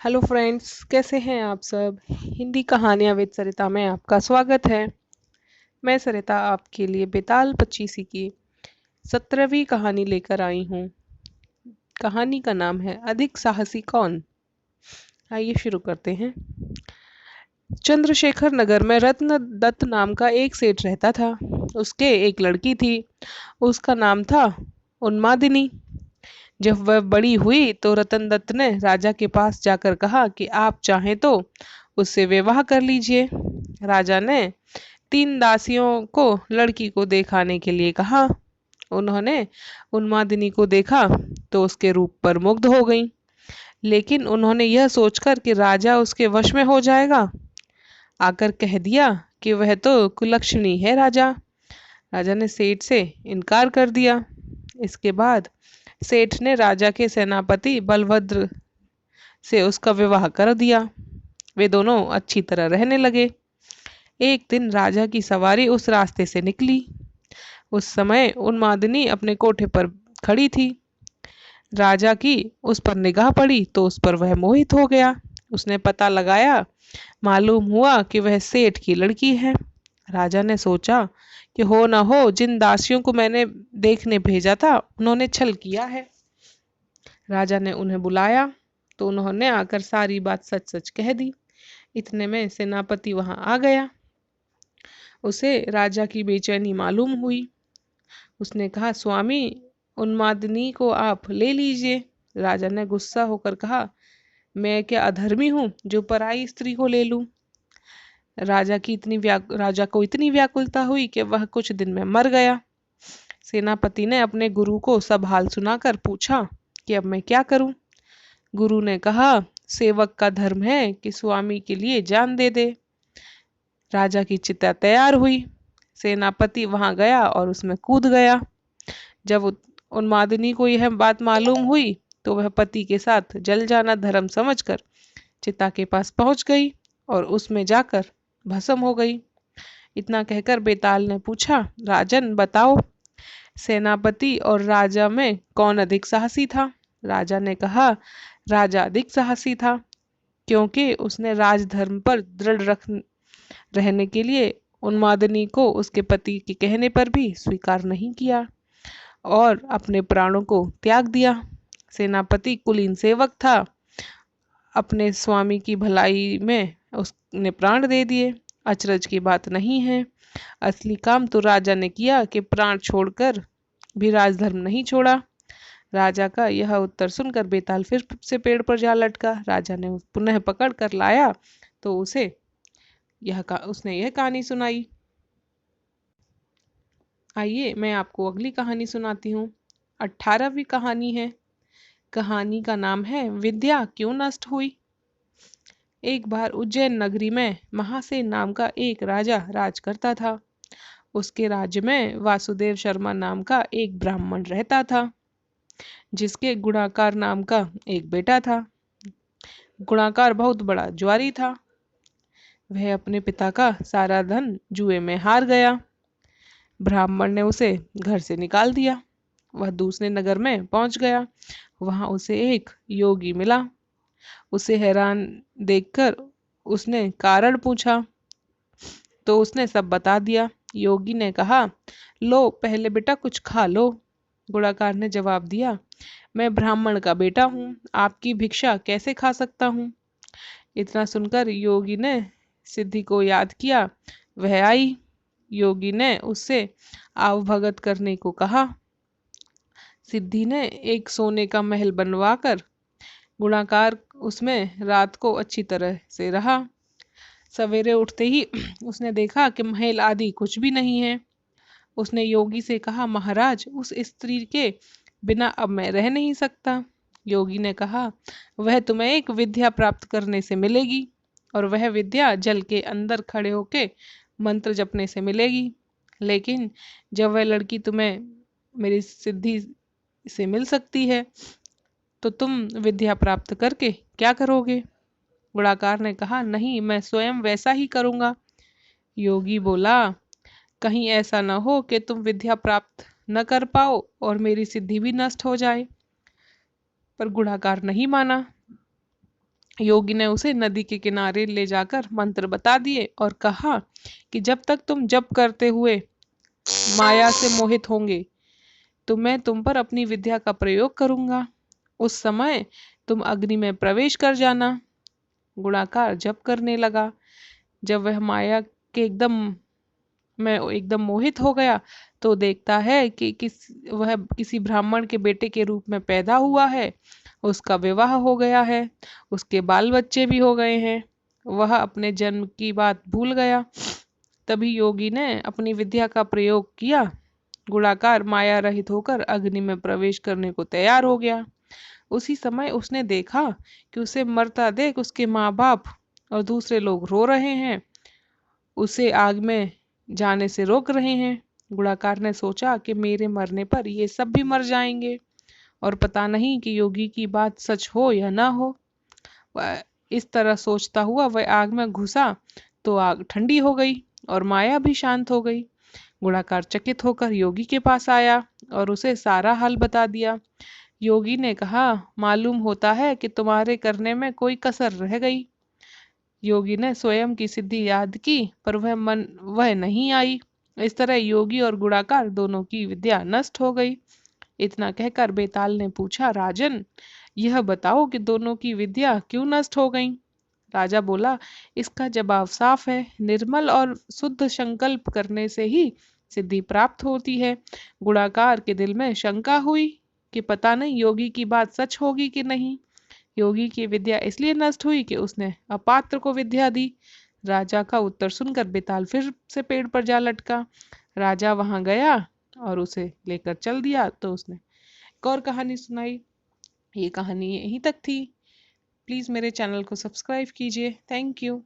Hello friends, कैसे हैं आप सब। हिंदी कहानियाँ विद सरिता में आपका स्वागत है। मैं सरिता आपके लिए बेताल पच्चीसी की 17वीं कहानी लेकर आई हूँ। कहानी का नाम है अधिक साहसी कौन। आइए शुरू करते हैं। चंद्रशेखर नगर में रत्न दत्त नाम का एक सेठ रहता था। उसके एक लड़की थी। उसका नाम था उन्मादिनी। जब वह बड़ी हुई तो रतन दत्त ने राजा के पास जाकर कहा कि आप चाहें तो उससे विवाह कर लीजिए। राजा ने 3 दासियों को लड़की को दिखाने के लिए कहा। उन्होंने उन्मादिनी को देखा तो उसके रूप पर मुग्ध हो गईं। लेकिन उन्होंने यह सोचकर कि राजा उसके वश में हो जाएगा, आकर कह दिया कि वह तो कुलक्षणी है। राजा राजा ने सेठ से इनकार कर दिया। इसके बाद सेठ ने राजा के सेनापति बलभद्र से उसका विवाह कर दिया। वे दोनों अच्छी तरह रहने लगे। एक दिन राजा की सवारी उस रास्ते से निकली। उस समय उन्मादिनी अपने कोठे पर खड़ी थी। राजा की उस पर निगाह पड़ी तो उस पर वह मोहित हो गया। उसने पता लगाया। मालूम हुआ कि वह सेठ की लड़की है। राजा ने सोचा कि हो न हो जिन दासियों को मैंने देखने भेजा था उन्होंने छल किया है। राजा ने उन्हें बुलाया तो उन्होंने आकर सारी बात सच सच कह दी। इतने में सेनापति वहां आ गया। उसे राजा की बेचैनी मालूम हुई। उसने कहा, स्वामी, उन्मादिनी को आप ले लीजिए। राजा ने गुस्सा होकर कहा, मैं क्या अधर्मी हूँ जो पराई स्त्री को ले लूं। राजा को इतनी व्याकुलता हुई कि वह कुछ दिन में मर गया। सेनापति ने अपने गुरु को सब हाल सुनाकर पूछा कि अब मैं क्या करूं। गुरु ने कहा, सेवक का धर्म है कि स्वामी के लिए जान दे दे। राजा की चिता तैयार हुई। सेनापति वहां गया और उसमें कूद गया। जब उन्मादिनी को यह बात मालूम हुई तो वह पति के साथ जल जाना धर्म समझकर चिता के पास पहुंच गई और उसमें जाकर भस्म हो गई। इतना कहकर बेताल ने पूछा, राजन बताओ, सेनापति और राजा में कौन अधिक साहसी था। राजा ने कहा, राजा अधिक साहसी था, क्योंकि उसने राजधर्म पर दृढ़ रहने के लिए उन्मादिनी को उसके पति के कहने पर भी स्वीकार नहीं किया और अपने प्राणों को त्याग दिया। सेनापति कुलीन सेवक था। अपने स्वामी की भलाई में उसने प्राण दे दिए। अचरज की बात नहीं है। असली काम तो राजा ने किया कि प्राण छोड़कर भी राजधर्म नहीं छोड़ा। राजा का यह उत्तर सुनकर बेताल फिर से पेड़ पर जा लटका। राजा ने पुनः पकड़ कर लाया तो उसने यह कहानी सुनाई। आइए मैं आपको अगली कहानी सुनाती हूँ। 18वीं कहानी है। कहानी का नाम है विद्या क्यों नष्ट हुई। एक बार उज्जैन नगरी में महासेन नाम का एक राजा राज करता था। उसके राज्य में वासुदेव शर्मा नाम का एक ब्राह्मण रहता था, जिसके गुणाकार नाम का एक बेटा था। गुणाकार बहुत बड़ा जुआरी था। वह अपने पिता का सारा धन जुए में हार गया। ब्राह्मण ने उसे घर से निकाल दिया। वह दूसरे नगर में पहुंच गया। वहां उसे एक योगी मिला। उसे हैरान देखकर उसने कारण पूछा तो उसने सब बता दिया। योगी ने कहा, लो पहले बेटा कुछ खा लो। गुणाकार ने जवाब दिया, मैं ब्राह्मण का बेटा हूँ, आपकी भिक्षा कैसे खा सकता हूँ। इतना सुनकर योगी ने सिद्धि को याद किया। वह आई। योगी ने उससे आवभगत करने को कहा। सिद्धि ने एक सोने का महल बनवाकर गुणाकार उसमें रात को अच्छी तरह से रहा। सवेरे उठते ही उसने देखा कि महल आदि कुछ भी नहीं है। उसने योगी से कहा, महाराज, उस स्त्री के बिना अब मैं रह नहीं सकता। योगी ने कहा, वह तुम्हें एक विद्या प्राप्त करने से मिलेगी और वह विद्या जल के अंदर खड़े होके मंत्र जपने से मिलेगी। लेकिन जब वह लड़की तुम्हें मेरी सिद्धि से मिल सकती है तो तुम विद्या प्राप्त करके क्या करोगे। गुणाकार ने कहा, नहीं, मैं स्वयं वैसा ही करूंगा। योगी बोला, कहीं ऐसा न हो कि तुम विद्या प्राप्त न कर पाओ और मेरी सिद्धि भी नष्ट हो जाए। पर गुणाकार नहीं माना। योगी ने उसे नदी के किनारे ले जाकर मंत्र बता दिए और कहा कि जब तक तुम जप करते हुए माया से मोहित होंगे तो मैं तुम पर अपनी विद्या का प्रयोग करूंगा। उस समय तुम अग्नि में प्रवेश कर जाना। गुणाकार जप करने लगा। जब वह माया के एकदम मोहित हो गया तो देखता है कि वह किसी ब्राह्मण के बेटे के रूप में पैदा हुआ है। उसका विवाह हो गया है, उसके बाल बच्चे भी हो गए हैं। वह अपने जन्म की बात भूल गया। तभी योगी ने अपनी विद्या का प्रयोग किया। गुणाकार माया रहित होकर अग्नि में प्रवेश करने को तैयार हो गया। उसी समय उसने देखा कि उसे मरता देख उसके माँ बाप और दूसरे लोग रो रहे हैं, उसे आग में जाने से रोक रहे हैं। गुणाकार ने सोचा कि मेरे मरने पर ये सब भी मर जाएंगे और पता नहीं कि योगी की बात सच हो या ना हो। वह इस तरह सोचता हुआ वह आग में घुसा तो आग ठंडी हो गई और माया भी शांत हो गई। गुणाकार चकित होकर योगी के पास आया और उसे सारा हाल बता दिया। योगी ने कहा, मालूम होता है कि तुम्हारे करने में कोई कसर रह गई। योगी ने स्वयं की सिद्धि याद की पर वह नहीं आई। इस तरह योगी और गुणाकार दोनों की विद्या नष्ट हो गई। इतना कहकर बेताल ने पूछा, राजन, यह बताओ कि दोनों की विद्या क्यों नष्ट हो गई। राजा बोला, इसका जवाब साफ है। निर्मल और शुद्ध संकल्प करने से ही सिद्धि प्राप्त होती है। गुणाकार के दिल में शंका हुई कि पता नहीं योगी की बात सच होगी कि नहीं। योगी की विद्या इसलिए नष्ट हुई कि उसने अपात्र को विद्या दी। राजा का उत्तर सुनकर बेताल फिर से पेड़ पर जा लटका। राजा वहां गया और उसे लेकर चल दिया तो उसने एक और कहानी सुनाई। ये कहानी यहीं तक थी। प्लीज़ मेरे चैनल को सब्सक्राइब कीजिए। Thank you.